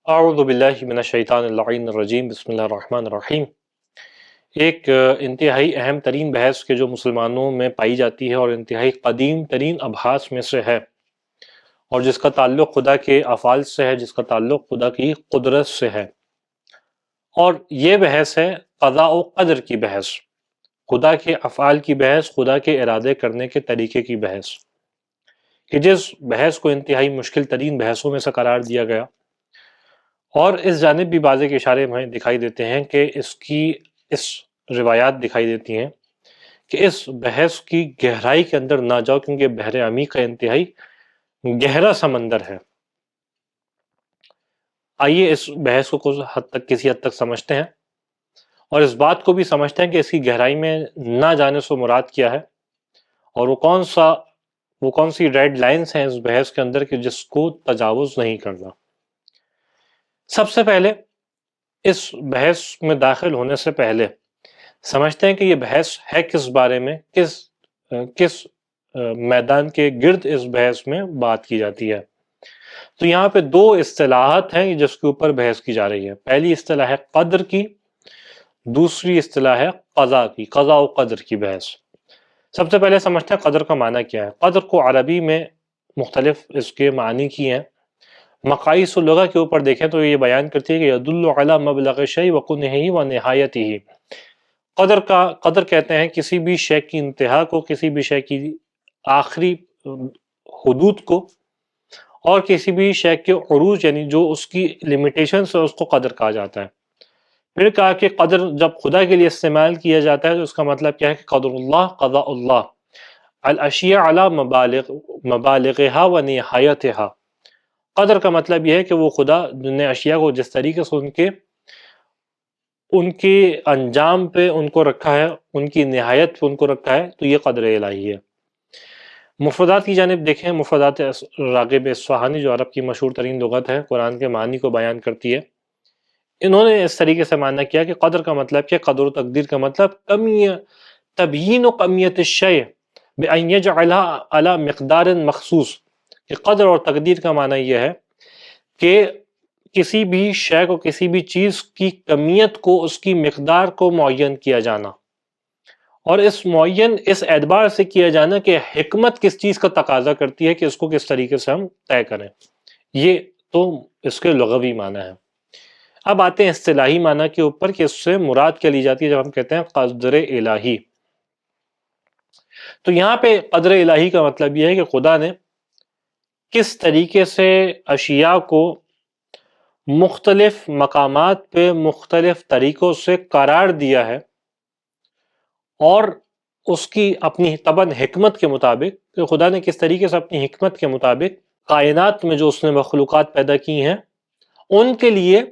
اعوذ باللہ من الشیطان اللعین الرجیم بسم اللہ الرحمن الرحیم۔ ایک انتہائی اہم ترین بحث کے جو مسلمانوں میں پائی جاتی ہے اور انتہائی قدیم ترین ابحاث میں سے ہے، اور جس کا تعلق خدا کے افعال سے ہے، جس کا تعلق خدا کی قدرت سے ہے، اور یہ بحث ہے قضاء و قدر کی بحث، خدا کے افعال کی بحث، خدا کے ارادے کرنے کے طریقے کی بحث، کہ جس بحث کو انتہائی مشکل ترین بحثوں میں سے قرار دیا گیا، اور اس جانب بھی بعض کے اشارے ہمیں دکھائی دیتے ہیں کہ اس روایات دکھائی دیتی ہیں کہ اس بحث کی گہرائی کے اندر نہ جاؤ، کیونکہ بحر عمیق کا انتہائی گہرا سمندر ہے۔ آئیے اس بحث کو کسی حد تک سمجھتے ہیں، اور اس بات کو بھی سمجھتے ہیں کہ اس کی گہرائی میں نہ جانے سے مراد کیا ہے، اور وہ کون سی ریڈ لائنز ہیں اس بحث کے اندر کہ جس کو تجاوز نہیں کرنا۔ سب سے پہلے اس بحث میں داخل ہونے سے پہلے سمجھتے ہیں کہ یہ بحث ہے کس بارے میں، کس میدان کے گرد اس بحث میں بات کی جاتی ہے۔ تو یہاں پہ دو اصطلاحات ہیں جس کے اوپر بحث کی جا رہی ہے۔ پہلی اصطلاح ہے قدر کی، دوسری اصطلاح ہے قضاء کی، قضاء و قدر کی بحث۔ سب سے پہلے سمجھتے ہیں قدر کا معنی کیا ہے۔ قدر کو عربی میں مختلف اس کے معنی کی ہیں۔ مقاییس اللغہ کے اوپر دیکھیں تو یہ بیان کرتی ہے کہ یدل علی مبلغ شیء وکنہ ونہایتہ۔ قدر کہتے ہیں کسی بھی شے کی انتہا کو، کسی بھی شے کی آخری حدود کو، اور کسی بھی شے کے عروج یعنی جو اس کی لیمیٹیشنز ہے اس کو قدر کہا جاتا ہے۔ پھر کہا کہ قدر جب خدا کے لیے استعمال کیا جاتا ہے تو اس کا مطلب کیا ہے کہ قدر اللہ، قضاء اللہ، الاشیاء علی مبالغها ونہایتها۔ قدر کا مطلب یہ ہے کہ وہ خدا نے اشیاء کو جس طریقے سے ان کے انجام پہ ان کو رکھا ہے، ان کی نہایت پہ ان کو رکھا ہے، تو یہ قدر الہی ہے۔ مفردات کی جانب دیکھیں، مفردات راغب اصفہانی جو عرب کی مشہور ترین لغت ہے، قرآن کے معنی کو بیان کرتی ہے، انہوں نے اس طریقے سے معنی کیا کہ قدر کا مطلب کیا، قدر و تقدیر کا مطلب تبیین و کمیت الشیء بأن یجعلها علی مقدار مخصوص، کہ قدر اور تقدیر کا معنی یہ ہے کہ کسی بھی شے کو، کسی بھی چیز کی کمیت کو، اس کی مقدار کو معین کیا جانا، اور اس معین اس اعتبار سے کیا جانا کہ حکمت کس چیز کا تقاضا کرتی ہے کہ اس کو کس طریقے سے ہم طے کریں۔ یہ تو اس کے لغوی معنی ہے۔ اب آتے ہیں اصطلاحی معنی کے اوپر کہ اس سے مراد کیا لی جاتی ہے جب ہم کہتے ہیں قدر الہی۔ تو یہاں پہ قدر الہی کا مطلب یہ ہے کہ خدا نے کس طریقے سے اشیاء کو مختلف مقامات پہ مختلف طریقوں سے قرار دیا ہے، اور اس کی اپنی طبعاً حکمت کے مطابق، کہ خدا نے کس طریقے سے اپنی حکمت کے مطابق کائنات میں جو اس نے مخلوقات پیدا کی ہیں ان کے لیے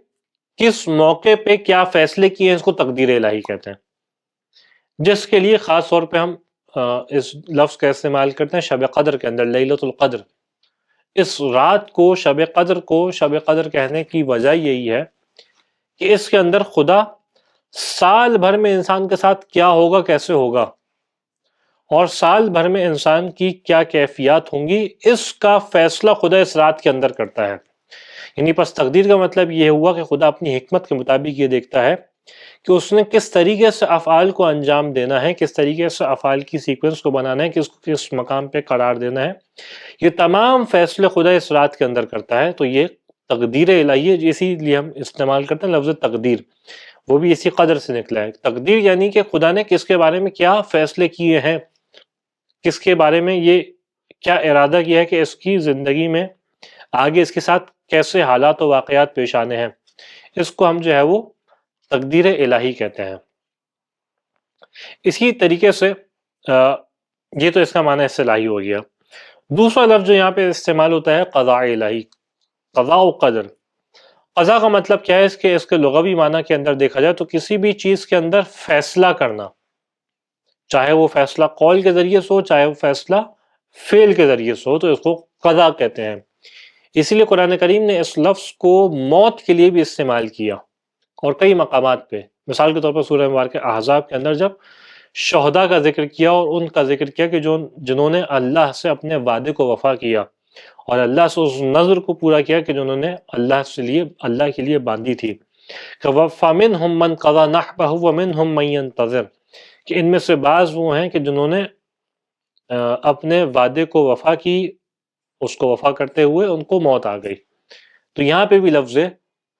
کس موقع پہ کیا فیصلے کیے ہیں، اس کو تقدیر الہی کہتے ہیں، جس کے لیے خاص طور پہ ہم اس لفظ کا استعمال کرتے ہیں شب قدر کے اندر، لیلۃ القدر۔ اس رات کو شب قدر کہنے کی وجہ یہی ہے کہ اس کے اندر خدا سال بھر میں انسان کے ساتھ کیا ہوگا، کیسے ہوگا، اور سال بھر میں انسان کی کیا کیفیات ہوں گی، اس کا فیصلہ خدا اس رات کے اندر کرتا ہے۔ یعنی پس تقدیر کا مطلب یہ ہوا کہ خدا اپنی حکمت کے مطابق یہ دیکھتا ہے کہ اس نے کس طریقے سے افعال کو انجام دینا ہے، کس طریقے سے افعال کی سیکوینس کو بنانا ہے، کس مقام پہ قرار دینا ہے، یہ تمام فیصلے خدا اس رات کے اندر کرتا ہے۔ تو یہ تقدیر الہی ہے، اسی لیے ہم استعمال کرتے ہیں لفظ تقدیر، وہ بھی اسی قدر سے نکلا ہے۔ تقدیر یعنی کہ خدا نے کس کے بارے میں کیا فیصلے کیے ہیں، کس کے بارے میں یہ کیا ارادہ کیا ہے کہ اس کی زندگی میں آگے اس کے ساتھ کیسے حالات و واقعات پیش آنے ہیں، اس کو ہم جو ہے وہ تقدیر الہی کہتے ہیں۔ اسی طریقے سے یہ تو اس کا معنی اصطلاحی ہو گیا۔ دوسرا لفظ جو یہاں پہ استعمال ہوتا ہے قضاء الہی، قضاء و قدر۔ قضاء کا مطلب کیا ہے، اس کے لغوی معنی کے اندر دیکھا جائے تو کسی بھی چیز کے اندر فیصلہ کرنا، چاہے وہ فیصلہ قول کے ذریعے سے ہو، چاہے وہ فیصلہ فعل کے ذریعے سے ہو، تو اس کو قضاء کہتے ہیں۔ اسی لیے قرآن کریم نے اس لفظ کو موت کے لیے بھی استعمال کیا، اور کئی مقامات پہ، مثال کے طور پر سورہ مبارکہ احزاب کے اندر جب شہداء کا ذکر کیا اور ان کا ذکر کیا کہ جنہوں نے اللہ سے اپنے وعدے کو وفا کیا، اور اللہ سے اس نظر کو پورا کیا کہ جو انہوں نے اللہ کے لیے باندھی تھی. کہ فَمِنْهُمْ مَنْ قَضَى نَحْبَهُ وَمِنْهُمْ مَنْ يَنْتَظِرُ، کہ ان میں سے بعض وہ ہیں کہ جنہوں نے اپنے وعدے کو وفا کی، اس کو وفا کرتے ہوئے ان کو موت آ گئی. تو یہاں پہ بھی لفظ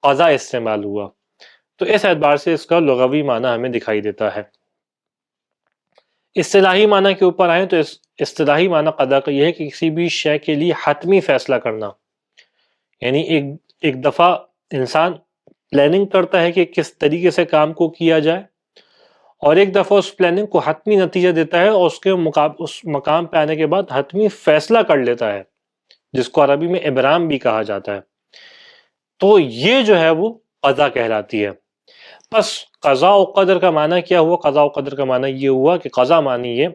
قضا استعمال ہوا. تو اس اعتبار سے اس کا لغوی معنی ہمیں دکھائی دیتا ہے. اصطلاحی معنی کے اوپر آئیں تو اصطلاحی معنی قضا کا یہ ہے کہ کسی بھی شے کے لیے حتمی فیصلہ کرنا. یعنی ایک دفعہ انسان پلاننگ کرتا ہے کہ کس طریقے سے کام کو کیا جائے، اور ایک دفعہ اس پلاننگ کو حتمی نتیجہ دیتا ہے، اور اس مقام پہ آنے کے بعد حتمی فیصلہ کر لیتا ہے، جس کو عربی میں ابرام بھی کہا جاتا ہے. تو یہ جو ہے وہ قضا کہلاتی ہے. پس قضاء و قدر کا معنی کیا ہوا؟ قضاء و قدر کا معنی یہ ہوا کہ قضا معنی یہ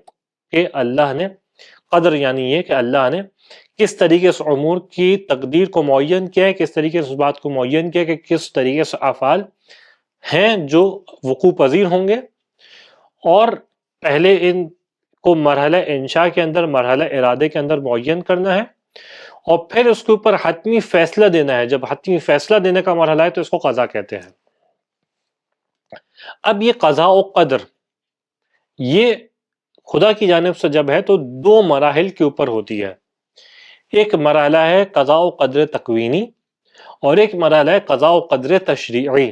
کہ اللہ نے، قدر یعنی یہ کہ اللہ نے کس طریقے سے امور کی تقدیر کو معین کیا ہے، کس طریقے سے اس بات کو معین کیا کہ کس طریقے سے افعال ہیں جو وقوع پذیر ہوں گے، اور پہلے ان کو مرحلہ انشاء کے اندر، مرحلہ ارادے کے اندر معین کرنا ہے، اور پھر اس کے اوپر حتمی فیصلہ دینا ہے. جب حتمی فیصلہ دینے کا مرحلہ ہے تو اس کو قضا کہتے ہیں. اب یہ قضاء و قدر یہ خدا کی جانب سے جب ہے تو دو مراحل کے اوپر ہوتی ہے. ایک مرحلہ ہے قضاء و قدر تکوینی، اور ایک مرحلہ ہے قضاء و قدر تشریعی.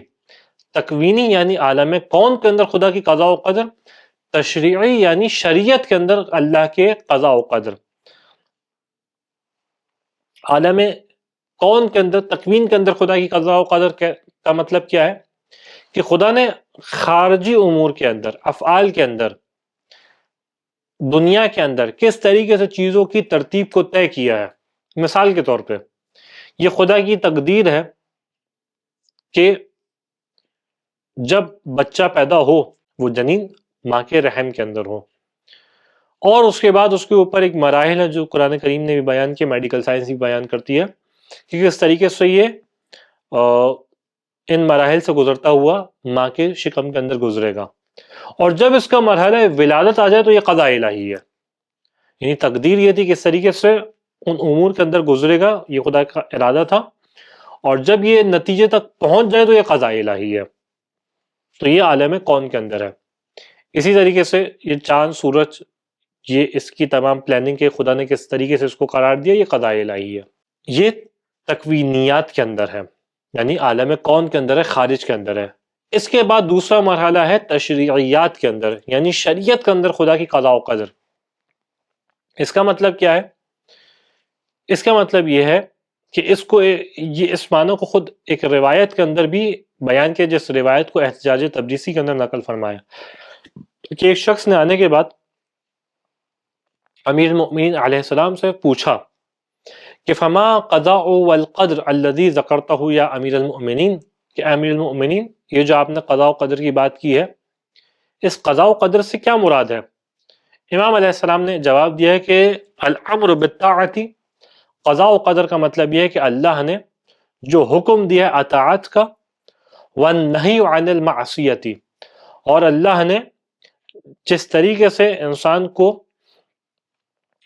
تکوینی یعنی عالم کون کے اندر خدا کی قضاء و قدر، تشریعی یعنی شریعت کے اندر اللہ کے قضاء و قدر. عالم کون کے اندر، تکوین کے اندر خدا کی قضاء و قدر کا مطلب کیا ہے کہ خدا نے خارجی امور کے اندر، افعال کے اندر، دنیا کے اندر کس طریقے سے چیزوں کی ترتیب کو طے کیا ہے. مثال کے طور پہ یہ خدا کی تقدیر ہے کہ جب بچہ پیدا ہو وہ جنین ماں کے رحم کے اندر ہو، اور اس کے بعد اس کے اوپر ایک مراحل ہے جو قرآن کریم نے بھی بیان کیا، میڈیکل سائنس بھی بیان کرتی ہے کہ کس طریقے سے یہ ان مراحل سے گزرتا ہوا ماں کے شکم کے اندر گزرے گا. اور جب اس کا مرحلہ ولادت آ جائے تو یہ قضاء الہی ہے. یعنی تقدیر یہ تھی کہ اس طریقے سے ان امور کے اندر گزرے گا، یہ خدا کا ارادہ تھا، اور جب یہ نتیجے تک پہنچ جائے تو یہ قضاء الہی ہے. تو یہ عالم کون کے اندر ہے. اسی طریقے سے یہ چاند، سورج، یہ اس کی تمام پلاننگ کے خدا نے کس طریقے سے اس کو قرار دیا، یہ قضاء الہی ہے. یہ تکوینیات کے اندر ہے، یعنی عالم کون کے اندر ہے، خارج کے اندر ہے. اس کے بعد دوسرا مرحلہ ہے تشریعیات کے اندر، یعنی شریعت کے اندر خدا کی قضاء و قدر. اس کا مطلب کیا ہے؟ اس کا مطلب یہ ہے کہ اس معنی کو خود ایک روایت کے اندر بھی بیان کیا، جس روایت کو احتجاج تبریسی کے اندر نقل فرمایا کہ ایک شخص نے آنے کے بعد امیر المؤمنین علیہ السلام سے پوچھا کہ فما قضاء والقدر الذي ذکرته یا امیر المؤمنین، کہ امیر المؤمنین یہ جو آپ نے قضاء و قدر کی بات کی ہے، اس قضاء و قدر سے کیا مراد ہے؟ امام علیہ السلام نے جواب دیا ہے کہ الامر بالطاعت، قضاء و قدر کا مطلب یہ ہے کہ اللہ نے جو حکم دیا ہے اطاعت کا، والنہی عن المعصیت، اور اللہ نے جس طریقے سے انسان کو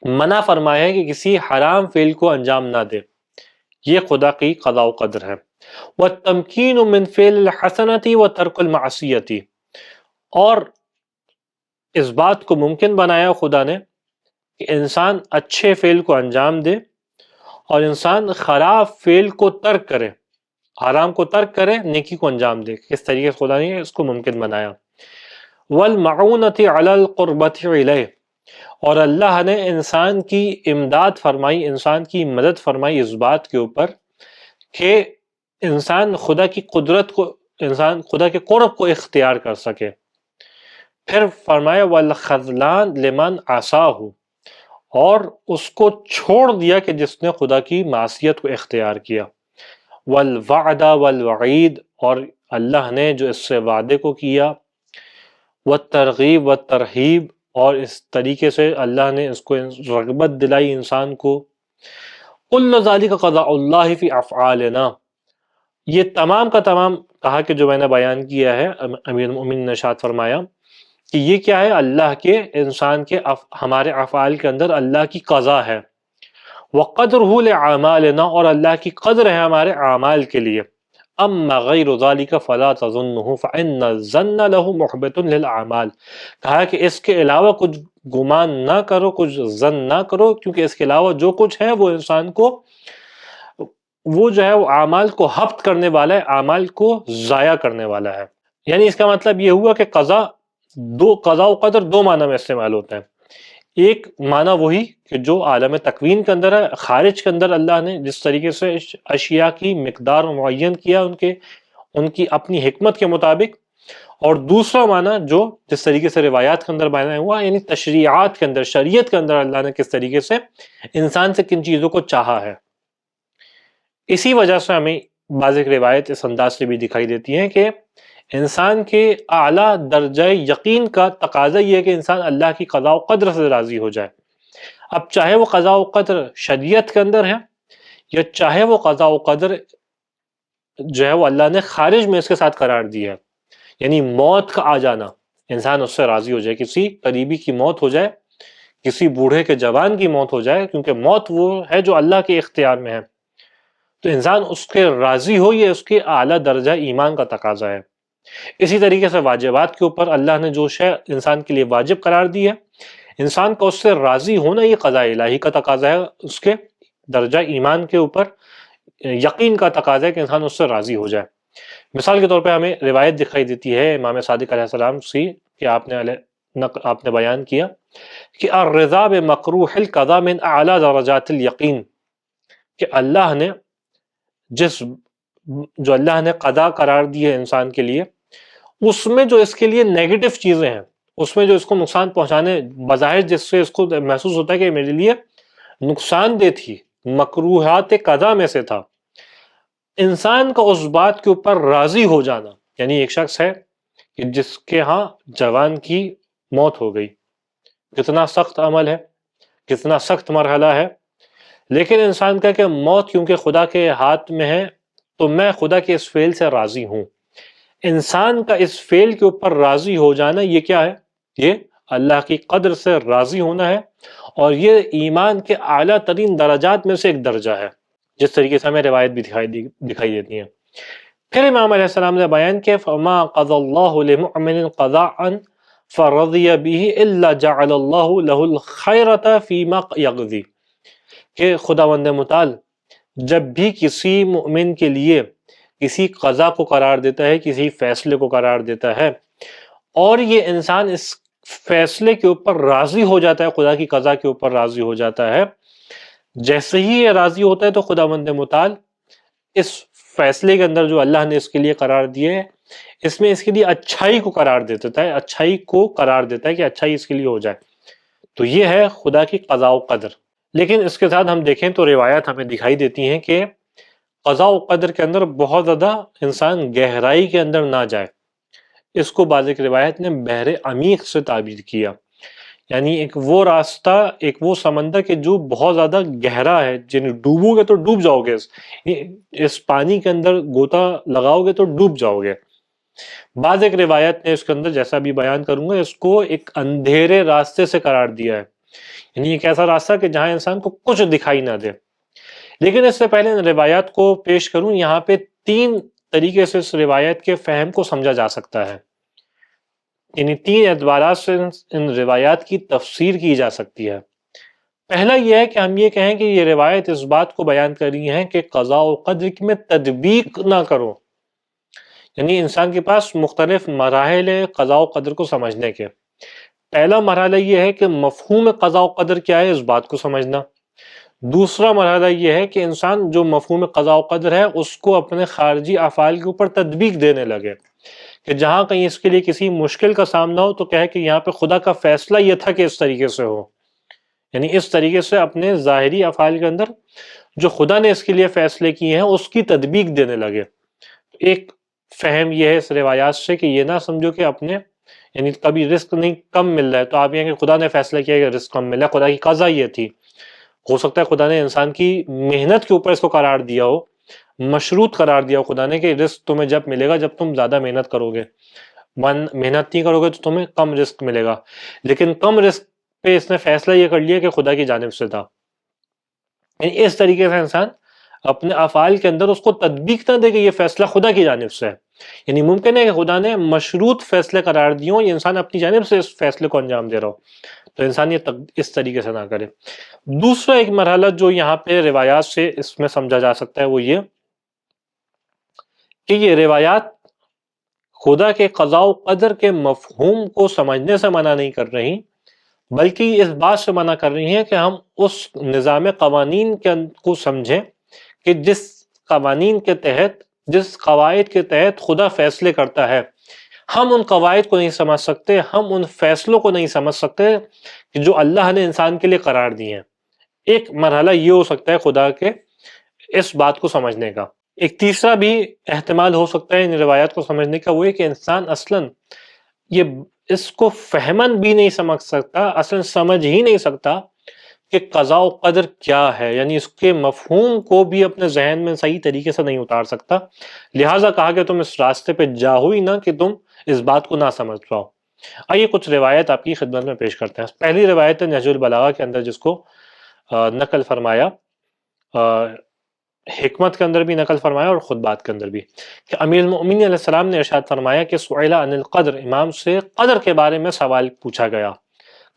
منع فرمایا ہے کہ کسی حرام فعل کو انجام نہ دے، یہ خدا کی قضاء و قدر ہے. والتمکین من فعل الحسنۃ وترک المعصیۃ، اور اس بات کو ممکن بنایا خدا نے کہ انسان اچھے فعل کو انجام دے اور انسان خراب فعل کو ترک کرے، حرام کو ترک کرے، نیکی کو انجام دے. کس طریقے سے خدا نے اس کو ممکن بنایا. والمعونۃ علی القربۃ الیہ، اور اللہ نے انسان کی امداد فرمائی، انسان کی مدد فرمائی اس بات کے اوپر کہ انسان خدا کی قدرت کو، انسان خدا کے قرب کو اختیار کر سکے. پھر فرمایا والخذلان لمن عصاہ، اور اس کو چھوڑ دیا کہ جس نے خدا کی معصیت کو اختیار کیا. والوعد والوعید، اور اللہ نے جو اس سے وعدے کو کیا. والترغیب والترہیب، اور اس طریقے سے اللہ نے اس کو رغبت دلائی انسان کو. کل ذالک قضاء اللہ فی افعالنا، یہ تمام کا تمام کہا کہ جو میں نے بیان کیا ہے، امیر المؤمنین نے ارشاد فرمایا کہ یہ کیا ہے؟ اللہ کے، انسان کے، ہمارے افعال کے اندر اللہ کی قضا ہے. وَقَدْرُهُ لِأَعْمَالِنَا، اور اللہ کی قدر ہے ہمارے اعمال کے لیے. اما غیر ذالک فلا تظنه فإن الظن له محبط للأعمال، کہا کہ اس کے علاوہ کچھ گمان نہ کرو، کچھ ظن نہ کرو، کیونکہ اس کے علاوہ جو کچھ ہے وہ انسان کو، وہ جو ہے وہ اعمال کو حبط کرنے والا ہے، اعمال کو ضائع کرنے والا ہے. یعنی اس کا مطلب یہ ہوا کہ قضاء و قدر دو معنی میں استعمال ہوتا ہے. ایک معنی وہی کہ جو عالم تکوین کے اندر ہے، خارج کے اندر اللہ نے جس طریقے سے اشیاء کی مقدار معین کیا ان کی اپنی حکمت کے مطابق، اور دوسرا معنی جو جس طریقے سے روایات کے اندر بیان ہوا، یعنی تشریعات کے اندر، شریعت کے اندر اللہ نے کس طریقے سے انسان سے کن چیزوں کو چاہا ہے. اسی وجہ سے ہمیں بعض ایک روایت اس انداز سے بھی دکھائی دیتی ہیں کہ انسان کے اعلیٰ درجہ یقین کا تقاضا یہ ہے کہ انسان اللہ کی قضاء و قدر سے راضی ہو جائے. اب چاہے وہ قضاء و قدر شریعت کے اندر ہے، یا چاہے وہ قضاء و قدر جو ہے وہ اللہ نے خارج میں اس کے ساتھ قرار دیا ہے، یعنی موت کا آ جانا، انسان اس سے راضی ہو جائے. کسی قریبی کی موت ہو جائے، کسی بوڑھے کے جوان کی موت ہو جائے، کیونکہ موت وہ ہے جو اللہ کے اختیار میں ہے، تو انسان اس کے راضی ہو، یہ اس کے اعلیٰ درجہ ایمان کا تقاضا ہے. اسی طریقے سے واجبات کے اوپر اللہ نے جو شے انسان کے لیے واجب قرار دی ہے، انسان کا اس سے راضی ہونا یہ قضاء الہی کا تقاضا ہے. اس کے درجہ ایمان کے اوپر یقین کا تقاضا ہے کہ انسان اس سے راضی ہو جائے. مثال کے طور پہ ہمیں روایت دکھائی دیتی ہے امام صادق علیہ السلام سے کہ آپ نے بیان کیا کہ الرضا بمکروہ القضاء من اعلیٰ درجات الیقین، کہ اللہ نے جو اللہ نے قضا قرار دی ہے انسان کے لیے، اس میں جو اس کے لیے نیگیٹو چیزیں ہیں، اس میں جو اس کو نقصان پہنچانے، بظاہر جس سے اس کو محسوس ہوتا ہے کہ میرے لیے نقصان دہ تھی، مکروہات قضا میں سے تھا، انسان کا اس بات کے اوپر راضی ہو جانا. یعنی ایک شخص ہے کہ جس کے ہاں جوان کی موت ہو گئی، کتنا سخت عمل ہے، کتنا سخت مرحلہ ہے، لیکن انسان کا کہ موت کیونکہ خدا کے ہاتھ میں ہے تو میں خدا کے اس فعل سے راضی ہوں. انسان کا اس فعل کے اوپر راضی ہو جانا یہ کیا ہے؟ یہ اللہ کی قدر سے راضی ہونا ہے، اور یہ ایمان کے اعلیٰ ترین درجات میں سے ایک درجہ ہے، جس طریقے سے ہمیں روایت بھی دکھائی دیتی ہیں. پھر امام علیہ السلام نے بیان کیا فَمَا قَضَى اللَّهُ لِمُؤْمِنٍ قَضَاءً فَرَضِيَ بِهِ إِلَّا جَعَلَ اللَّهُ لَهُ الْخَيْرَةَ فِيمَا يَقْضِي، کہ خداوند متعال جب بھی کسی مؤمن کے لیے کسی قضا کو قرار دیتا ہے، کسی فیصلے کو قرار دیتا ہے، اور یہ انسان اس فیصلے کے اوپر راضی ہو جاتا ہے، خدا کی قضا کے اوپر راضی ہو جاتا ہے، جیسے ہی یہ راضی ہوتا ہے تو خداوند متعال اس فیصلے کے اندر جو اللہ نے اس کے لیے قرار دیے ہے، اس میں اس کے لیے اچھائی کو قرار دیتا ہے، اچھائی کو قرار دیتا ہے کہ اچھائی اس کے لیے ہو جائے. تو یہ ہے خدا کی قضاء و قدر. لیکن اس کے ساتھ ہم دیکھیں تو روایات ہمیں دکھائی دیتی ہیں کہ قضاء و قدر کے اندر بہت زیادہ انسان گہرائی کے اندر نہ جائے. اس کو بعض ایک روایت نے بحر عمیق سے تعبیر کیا، یعنی ایک وہ راستہ، ایک وہ سمندر کہ جو بہت زیادہ گہرا ہے، جن ڈوبو گے تو ڈوب جاؤ گے، اس پانی کے اندر گوتا لگاؤ گے تو ڈوب جاؤ گے. بعض ایک روایت نے اس کے اندر، جیسا بھی بیان کروں گا، اس کو ایک اندھیرے راستے سے قرار دیا ہے، یعنی ایک ایسا راستہ کہ جہاں انسان کو کچھ دکھائی نہ دے. لیکن اس سے پہلے ان روایات کو پیش کروں، یہاں پہ 3 طریقے سے اس روایت کے فہم کو سمجھا جا سکتا ہے، یعنی 3 اعتبارات سے ان روایات کی تفسیر کی جا سکتی ہے. پہلا یہ ہے کہ ہم یہ کہیں کہ یہ روایت اس بات کو بیان کر رہی ہیں کہ قضاء و قدر میں تدبیق نہ کرو، یعنی انسان کے پاس مختلف مراحل ہیں قضاء و قدر کو سمجھنے کے. پہلا مرحلہ یہ ہے کہ مفہوم قضاء و قدر کیا ہے اس بات کو سمجھنا. دوسرا مرحلہ یہ ہے کہ انسان جو مفہوم قضاء و قدر ہے اس کو اپنے خارجی افعال کے اوپر تطبیق دینے لگے، کہ جہاں کہیں اس کے لیے کسی مشکل کا سامنا ہو تو کہے کہ یہاں پہ خدا کا فیصلہ یہ تھا کہ اس طریقے سے ہو، یعنی اس طریقے سے اپنے ظاہری افعال کے اندر جو خدا نے اس کے لیے فیصلے کیے ہیں اس کی تطبیق دینے لگے. ایک فہم یہ ہے اس روایات سے کہ یہ نہ سمجھو کہ اپنے، یعنی کبھی رزق نہیں کم مل رہا ہے تو آپ یہ کہ خدا نے فیصلہ کیا کہ رزق کم ملا، خدا کی قضا یہ تھی. ہو سکتا ہے خدا نے انسان کی محنت کے اوپر اس کو قرار دیا ہو، مشروط قرار دیا ہو خدا نے کہ رزق تمہیں جب ملے گا جب تم زیادہ محنت کرو گے، محنت نہیں کرو گے تو تمہیں کم رزق ملے گا. لیکن کم رزق پہ اس نے فیصلہ یہ کر لیا کہ خدا کی جانب سے تھا. یعنی اس طریقے سے انسان اپنے افعال کے اندر اس کو تطبیق نہ دے کہ یہ فیصلہ خدا کی جانب سے ہے. یعنی ممکن ہے کہ خدا نے مشروط فیصلے قرار دیے ہوں، یہ انسان اپنی جانب سے اس فیصلے کو انجام دے رہا ہو، تو انسان یہ اس طریقے سے نہ کرے. دوسرا ایک مرحلہ جو یہاں پہ روایات سے اس میں سمجھا جا سکتا ہے وہ یہ کہ یہ روایات خدا کے قضاء و قدر کے مفہوم کو سمجھنے سے منع نہیں کر رہی، بلکہ اس بات سے منع کر رہی ہیں کہ ہم اس نظام قوانین کو سمجھیں کہ جس قوانین کے تحت، جس قواعد کے تحت خدا فیصلے کرتا ہے. ہم ان قواعد کو نہیں سمجھ سکتے، ہم ان فیصلوں کو نہیں سمجھ سکتے کہ جو اللہ نے انسان کے لیے قرار دیے ہیں. ایک مرحلہ یہ ہو سکتا ہے خدا کے اس بات کو سمجھنے کا. ایک تیسرا بھی احتمال ہو سکتا ہے ان روایات کو سمجھنے کا، وہ ہے کہ انسان اصلاً یہ اس کو فہمن بھی نہیں سمجھ سکتا، اصلاً سمجھ ہی نہیں سکتا کہ قضاء و قدر کیا ہے، یعنی اس کے مفہوم کو بھی اپنے ذہن میں صحیح طریقے سے نہیں اتار سکتا. لہٰذا کہا کہ تم اس راستے پہ جاؤ ہی نہ کہ تم اس بات کو نہ سمجھ پاؤ. آئیے کچھ روایت آپ کی خدمت میں پیش کرتے ہیں. پہلی روایت ہے نہج البلاغہ کے اندر، جس کو نقل فرمایا، حکمت کے اندر بھی نقل فرمایا اور خطبات کے اندر بھی، کہ امیر المؤمنین علیہ السلام نے ارشاد فرمایا کہ سئل عن القدر، امام سے قدر کے بارے میں سوال پوچھا گیا.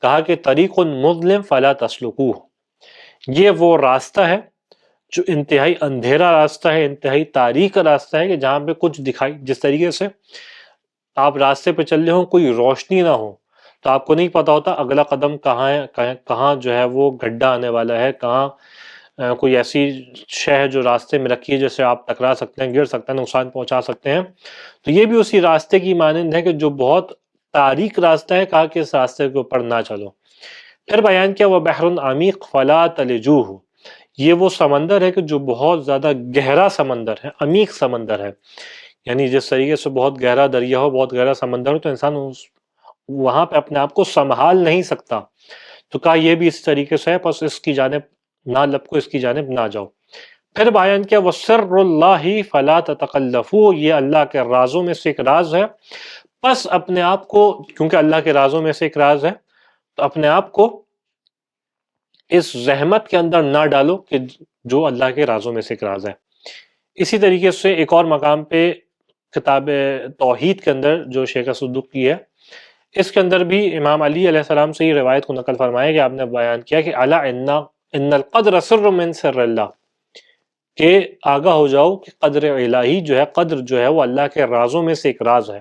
کہا کہ طریق مظلم فلا تسلکوہ، یہ وہ راستہ ہے جو انتہائی اندھیرا راستہ ہے، انتہائی تاریک راستہ ہے، کہ جہاں پہ کچھ دکھائی، جس طریقے سے آپ راستے پہ چل رہے ہوں، کوئی روشنی نہ ہو تو آپ کو نہیں پتا ہوتا اگلا قدم کہاں ہے، کہاں جو ہے وہ گڈھا آنے والا ہے، کہاں کوئی ایسی شے ہے جو راستے میں رکھی ہے جیسے آپ ٹکرا سکتے ہیں، گر سکتے ہیں، نقصان پہنچا سکتے ہیں. تو یہ بھی اسی راستے کی مانند ہے کہ جو بہت تاریک راستہ ہے، کہا کہ اس راستے کے اوپر نہ چلو. پھر بیان کیا وہ بحر عمیق فلا تلجوہ، یہ وہ سمندر ہے کہ جو بہت زیادہ گہرا سمندر ہے، عمیق سمندر ہے. یعنی جس طریقے سے بہت گہرا دریا ہو، بہت گہرا سمندر ہو، تو انسان وہاں پہ اپنے آپ کو سنبھال نہیں سکتا. تو کہا یہ بھی اس طریقے سے ہے، پس اس کی جانب نہ لپکو، اس کی جانب نہ جاؤ. پھر بیان کیا وہ سر اللہ فلا تتکلفوا، یہ اللہ کے رازوں میں سے ایک راز ہے، پس اپنے آپ کو، کیونکہ اللہ کے رازوں میں سے ایک راز ہے، تو اپنے آپ کو اس زحمت کے اندر نہ ڈالو کہ جو اللہ کے رازوں میں سے ایک راز ہے. اسی طریقے سے ایک اور مقام پہ کتاب توحید کے اندر جو شیخ صدوق کی ہے، اس کے اندر بھی امام علی علیہ السلام سے یہ روایت کو نقل فرمایا کہ آپ نے بیان کیا کہ الا ان القدر سر من سر اللہ، کہ آگاہ ہو جاؤ کہ قدر الہی جو ہے، قدر جو ہے وہ اللہ کے رازوں میں سے ایک راز ہے.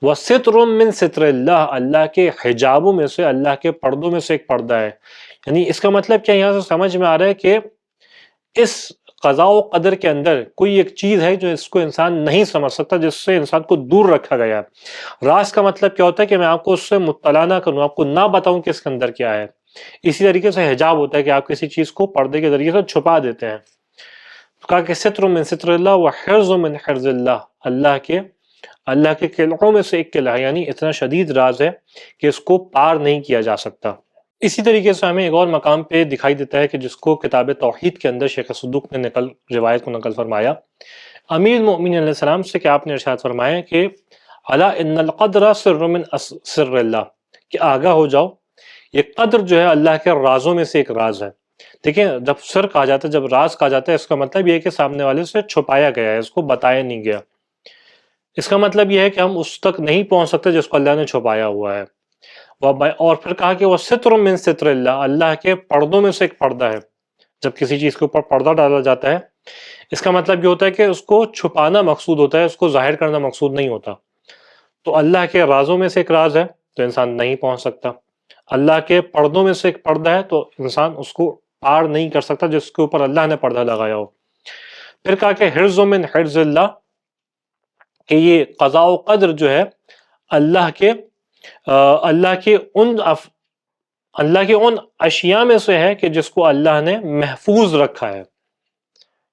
وَسِتْرٌ مِّن سِتْرِ اللہ، اللہ کے حجابوں میں سے، اللہ کے پردوں میں سے ایک پردہ ہے. یعنی اس کا مطلب کیا یہاں سے سمجھ میں آ رہا ہے کہ اس قضاء و قدر کے اندر کوئی ایک چیز ہے جو اس کو انسان نہیں سمجھ سکتا، جس سے انسان کو دور رکھا گیا ہے. راز کا مطلب کیا ہوتا ہے کہ میں آپ کو اس سے مطلع نہ کروں، آپ کو نہ بتاؤں کہ اس کے اندر کیا ہے. اسی طریقے سے حجاب ہوتا ہے کہ آپ کسی چیز کو پردے کے ذریعے سے چھپا دیتے ہیں. کہا کہ ستر من ستر اللہ و حرز من حرز اللہ، اللہ کے قلعوں میں سے ایک قلعہ ہے، یعنی اتنا شدید راز ہے کہ اس کو پار نہیں کیا جا سکتا. اسی طریقے سے ہمیں ایک اور مقام پہ دکھائی دیتا ہے کہ جس کو کتاب توحید کے اندر شیخ صدوق نے روایت کو نقل فرمایا امیر المؤمنین علیہ السلام سے، کہ آپ نے ارشاد فرمایا کہ الا ان القدر سر من سر اللہ، کہ آگاہ ہو جاؤ یہ قدر جو ہے اللہ کے رازوں میں سے ایک راز ہے. دیکھیں، جب سر کہا جاتا ہے، جب راز کہا جاتا ہے، اس کا مطلب یہ ہے کہ سامنے والے سے چھپایا گیا ہے، اس کو بتایا نہیں گیا. اس کا مطلب یہ ہے کہ ہم اس تک نہیں پہنچ سکتے جس کو اللہ نے چھپایا ہوا ہے. اور پھر کہا کہ وہ ستر من ستر اللہ، اللہ کے پردوں میں سے ایک پردہ ہے. جب کسی چیز کے اوپر پردہ ڈالا جاتا ہے، اس کا مطلب یہ ہوتا ہے کہ اس کو چھپانا مقصود ہوتا ہے، اس کو ظاہر کرنا مقصود نہیں ہوتا. تو اللہ کے رازوں میں سے ایک راز ہے تو انسان نہیں پہنچ سکتا. اللہ کے پردوں میں سے ایک پردہ ہے تو انسان اس کو پار نہیں کر سکتا جس کے اوپر اللہ نے پردہ لگایا ہو. پھر کہا کہ حرز من حرز اللہ، کہ یہ قضاء و قدر جو ہے اللہ کے ان اشیاء میں سے ہے کہ جس کو اللہ نے محفوظ رکھا ہے.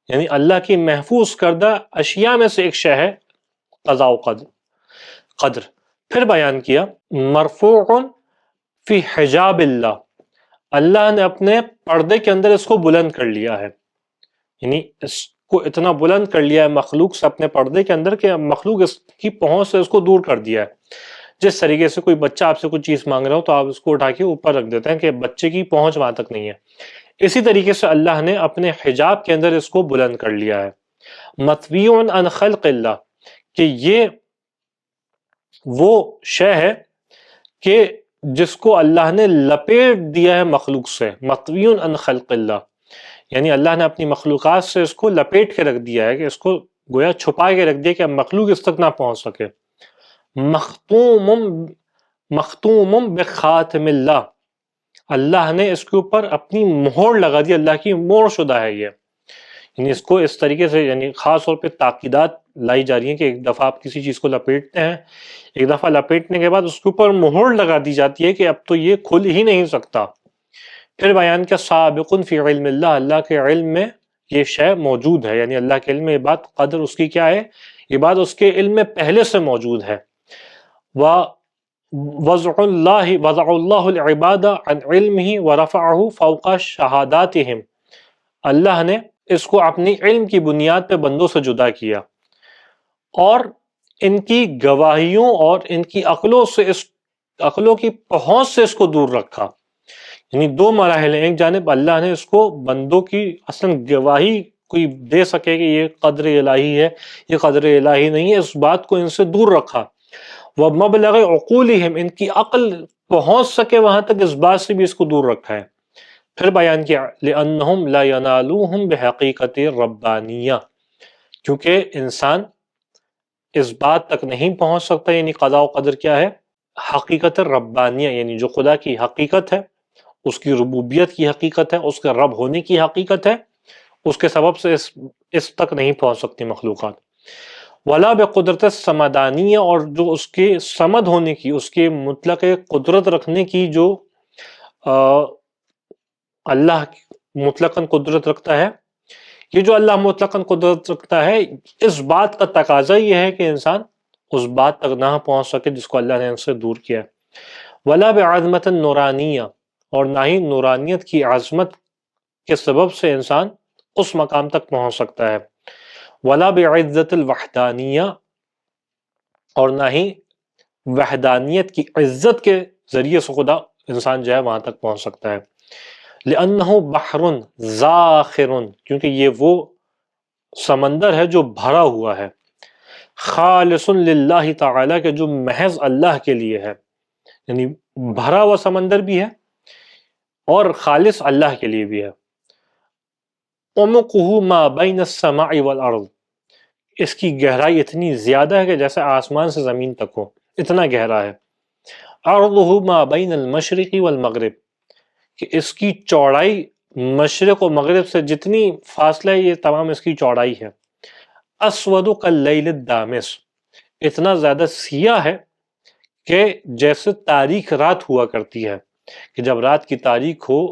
یعنی اللہ کی محفوظ کردہ اشیاء میں سے ایک شے ہے قضاء و قدر. پھر بیان کیا مرفوع فی حجاب اللہ، اللہ نے اپنے پردے کے اندر اس کو بلند کر لیا ہے. یعنی اس کو اتنا بلند کر لیا ہے مخلوق سے اپنے پردے کے اندر کہ مخلوق اس کی پہنچ سے اس کو دور کر دیا ہے. جس طریقے سے کوئی بچہ آپ سے کوئی چیز مانگ رہا ہو تو آپ اس کو اٹھا کے اوپر رکھ دیتے ہیں کہ بچے کی پہنچ وہاں تک نہیں ہے. اسی طریقے سے اللہ نے اپنے حجاب کے اندر اس کو بلند کر لیا ہے. مطوی عن خلق اللہ، کہ یہ وہ شے ہے کہ جس کو اللہ نے لپیٹ دیا ہے مخلوق سے. مطوی عن خلق اللہ، یعنی اللہ نے اپنی مخلوقات سے اس کو لپیٹ کے رکھ دیا ہے، کہ اس کو گویا چھپا کے رکھ دیا کہ مخلوق اس تک نہ پہنچ سکے. مختوم بخاتم اللہ، اللہ نے اس کے اوپر اپنی مہر لگا دی، اللہ کی مہر شدہ ہے یہ. یعنی اس کو اس طریقے سے، یعنی خاص طور پہ تاکیدات لائی جا رہی ہیں کہ ایک دفعہ آپ کسی چیز کو لپیٹتے ہیں، ایک دفعہ لپیٹنے کے بعد اس کے اوپر مہر لگا دی جاتی ہے کہ اب تو یہ کھل ہی نہیں سکتا. پھر بیان کیا سابق فی علم اللہ، اللہ کے علم میں یہ شے موجود ہے، یعنی اللہ کے علم میں یہ بات قدر اس کی کیا ہے، یہ بات اس کے علم میں پہلے سے موجود ہے. وضع اللہ العباد عن علمہ ورفعہ فوق شہاداتہم، اللہ نے اس کو اپنی علم کی بنیاد پہ بندوں سے جدا کیا اور ان کی گواہیوں اور ان کی عقلوں کی پہنچ سے اس کو دور رکھا. یعنی دو مراحل ہیں، ایک جانب اللہ نے اس کو بندوں کی اصلا گواہی کوئی دے سکے کہ یہ قدر الہی ہے، یہ قدر الہی نہیں ہے، اس بات کو ان سے دور رکھا. وَمَبْلَغِ عُقُولِهِمْ، ان کی عقل پہنچ سکے وہاں تک، اس بات سے بھی اس کو دور رکھا ہے. پھر بیان کیا لِأَنَّهُمْ لَا يَنَالُوهُمْ بِحَقِيقَةِ الرَّبَّانِيَّةِ، کیونکہ انسان اس بات تک نہیں پہنچ سکتا، یعنی قضاء و قدر کیا ہے، حقیقت ربانیہ، یعنی جو خدا کی حقیقت ہے، اس کی ربوبیت کی حقیقت ہے، اس کے رب ہونے کی حقیقت ہے، اس کے سبب سے اس تک نہیں پہنچ سکتی مخلوقات. ولا بقدرت السمدانیہ، اور جو اس کے سمد ہونے کی، اس کے مطلق قدرت رکھنے کی، جو اللہ مطلقاً قدرت رکھتا ہے، یہ جو اللہ مطلقاً قدرت رکھتا ہے، اس بات کا تقاضا یہ ہے کہ انسان اس بات تک نہ پہنچ سکے جس کو اللہ نے ان سے دور کیا. ولا بعظمت النورانیہ، اور نہ ہی نورانیت کی عظمت کے سبب سے انسان اس مقام تک پہنچ سکتا ہے. ولا بعزت الوحدانیہ، اور نہ ہی وحدانیت کی عزت کے ذریعے سے خدا انسان جو ہے وہاں تک پہنچ سکتا ہے. لأنہ بحر زاخر، کیونکہ یہ وہ سمندر ہے جو بھرا ہوا ہے، خالص للہ تعالی، کہ جو محض اللہ کے لیے ہے، یعنی بھرا ہوا سمندر بھی ہے اور خالص اللہ کے لیے بھی ہے. عمقہ ما بین السماء والارض، اس کی گہرائی اتنی زیادہ ہے کہ جیسے آسمان سے زمین تک ہو، اتنا گہرا ہے. عرضہ ما بین المشرق والمغرب، کہ اس کی چوڑائی مشرق و مغرب سے جتنی فاصلہ ہے، یہ تمام اس کی چوڑائی ہے. اسود کاللیل الدامس، اتنا زیادہ سیاہ ہے کہ جیسے تاریک رات ہوا کرتی ہے، کہ جب رات کی تاریک ہو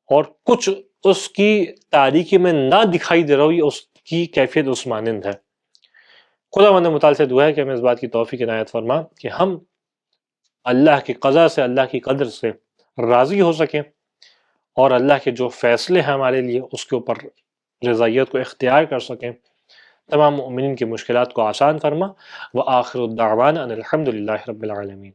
اور کچھ اس کی تاریکی میں نہ دکھائی دے رہا ہو، یہ اس کی کیفیت اس مانند ہے. خدا مند متعال سے دعا ہے کہ ہمیں اس بات کی توفیق عنایت فرما کہ ہم اللہ کی قضا سے، اللہ کی قدر سے راضی ہو سکیں، اور اللہ کے جو فیصلے ہیں ہمارے لیے اس کے اوپر رضائیت کو اختیار کر سکیں. تمام مؤمنین کی مشکلات کو آسان فرما. وآخر الدعوانا ان الحمد للہ رب العالمین.